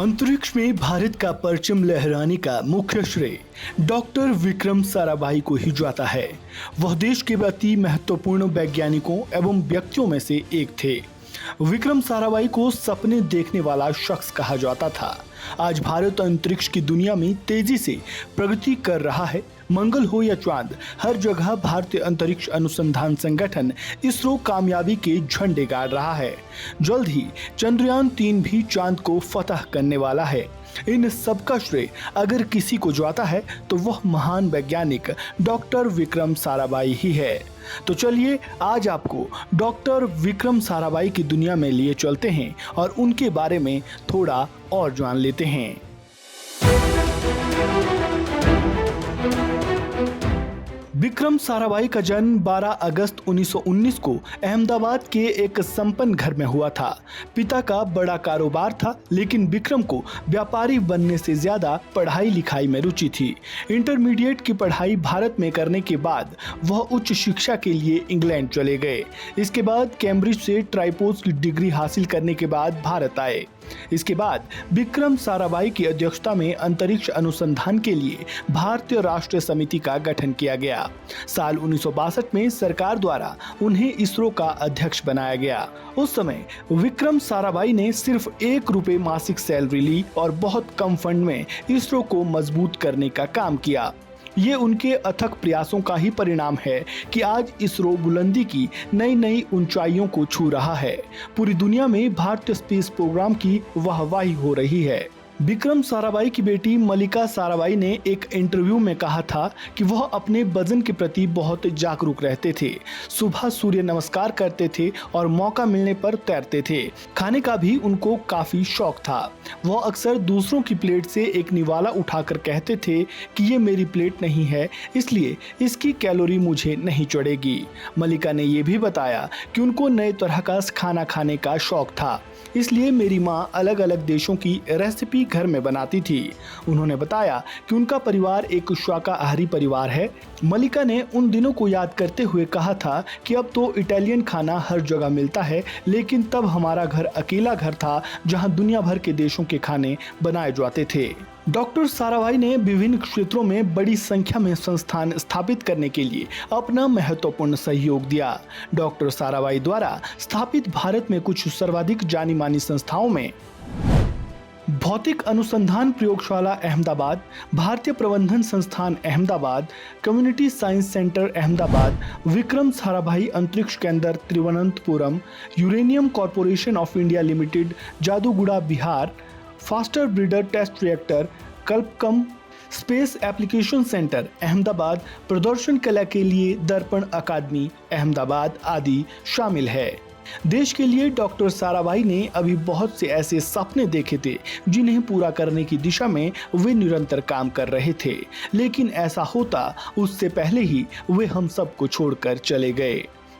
अंतरिक्ष में भारत का परचम लहराने का मुख्य श्रेय डॉक्टर विक्रम साराभाई को ही जाता है। वह देश के अति महत्वपूर्ण वैज्ञानिकों एवं व्यक्तियों में से एक थे। विक्रम साराभाई को सपने देखने वाला शख्स कहा जाता था। आज भारत अंतरिक्ष की दुनिया में तेजी से प्रगति कर रहा है। मंगल हो या चांद, हर जगह भारतीय अंतरिक्ष अनुसंधान संगठन इसरो कामयाबी के झंडे गाड़ रहा है। जल्द ही चंद्रयान 3 भी चांद को फतह करने वाला है। इन सबका श्रेय अगर किसी को जाता है तो वह महान वैज्ञानिक डॉक्टर विक्रम साराभाई ही है। तो चलिए आज आपको डॉक्टर विक्रम साराभाई की दुनिया में लिए चलते हैं और उनके बारे में थोड़ा और जान लेते हैं। विक्रम साराभाई का जन्म 12 अगस्त 1919 को अहमदाबाद के एक संपन्न घर में हुआ था। पिता का बड़ा कारोबार था, लेकिन विक्रम को व्यापारी बनने से ज्यादा पढ़ाई लिखाई में रुचि थी। इंटरमीडिएट की पढ़ाई भारत में करने के बाद वह उच्च शिक्षा के लिए इंग्लैंड चले गए। इसके बाद कैम्ब्रिज से ट्राइपोस की डिग्री हासिल करने के बाद भारत आए। इसके बाद विक्रम साराभाई की अध्यक्षता में अंतरिक्ष अनुसंधान के लिए भारतीय राष्ट्रीय समिति का गठन किया गया। साल 1962 में सरकार द्वारा उन्हें इसरो का अध्यक्ष बनाया गया। उस समय विक्रम साराभाई ने सिर्फ ₹1 मासिक सैलरी ली और बहुत कम फंड में इसरो को मजबूत करने का काम किया। ये उनके अथक प्रयासों का ही परिणाम है कि आज इसरो बुलंदी की नई नई ऊंचाइयों को छू रहा है। पूरी दुनिया में भारतीय स्पेस प्रोग्राम की वाहवाही हो रही है। विक्रम साराभाई की बेटी मलिका साराभाई ने एक इंटरव्यू में कहा था कि वह अपने वजन के प्रति बहुत जागरूक रहते थे। सुबह सूर्य नमस्कार करते थे और मौका मिलने पर तैरते थे। खाने का भी उनको काफी शौक था। वह अक्सर दूसरों की प्लेट से एक निवाला उठाकर कहते थे कि ये मेरी प्लेट नहीं है, इसलिए इसकी कैलोरी मुझे नहीं चढ़ेगी। मलिका ने यह भी बताया कि उनको नए तरह का खाना खाने का शौक था, इसलिए मेरी माँ अलग अलग देशों की रेसिपी घर में बनाती थी। उन्होंने बताया कि उनका परिवार एक शाकाहारी परिवार है। मलिका ने उन दिनों को याद करते हुए कहा था कि अब तो इटालियन खाना हर जगह मिलता है, लेकिन तब हमारा घर अकेला घर था जहां दुनिया भर के देशों के खाने बनाए जाते थे। डॉक्टर साराभाई ने विभिन्न क्षेत्रों में बड़ी संख्या में संस्थान स्थापित करने के लिए अपना महत्वपूर्ण सहयोग दिया। डॉक्टर साराभाई द्वारा स्थापित भारत में कुछ सर्वाधिक जानी मानी संस्थाओं में भौतिक अनुसंधान प्रयोगशाला अहमदाबाद, भारतीय प्रबंधन संस्थान Ahmedabad, community science centre Ahmedabad, Vikram Sarabhai अंतरिक्ष केंद्र Thiruvananthapuram, uranium corporation of India limited Jaduguda Bihar, faster breeder test reactor, Kalpakkam space application centre Ahmedabad, प्रदर्शन कला के लिए दर्पण अकादमी अहमदाबाद आदि शामिल है। देश के लिए डॉक्टर साराभाई ने अभी बहुत से ऐसे सपने देखे थे जिन्हें पूरा करने की दिशा में वे निरंतर काम कर रहे थे, लेकिन ऐसा होता उससे पहले ही वे हम सबको छोड़कर चले गए।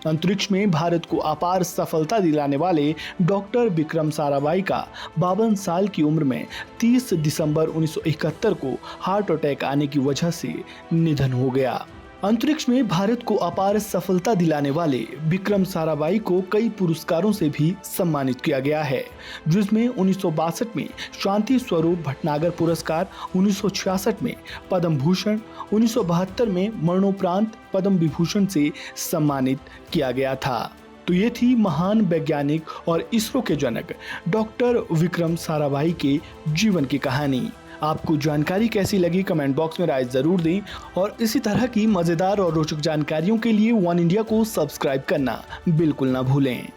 अंतरिक्ष में भारत को अपार सफलता दिलाने वाले डॉक्टर विक्रम साराभाई का 52 साल की उम्र में 30 दिसंबर 1971 को हार्ट अटैक आने की वजह से निधन हो गया। अंतरिक्ष में भारत को अपार सफलता दिलाने वाले विक्रम साराभाई को कई पुरस्कारों से भी सम्मानित किया गया है, जिसमें 1962 में शांति स्वरूप भटनागर पुरस्कार, 1966 में पद्म भूषण, 1972 में मरणोपरांत पद्म विभूषण से सम्मानित किया गया था। तो ये थी महान वैज्ञानिक और इसरो के जनक डॉक्टर विक्रम साराभाई के जीवन की कहानी। आपको जानकारी कैसी लगी कमेंट बॉक्स में राय जरूर दें और इसी तरह की मजेदार और रोचक जानकारियों के लिए वन इंडिया को सब्सक्राइब करना बिल्कुल ना भूलें।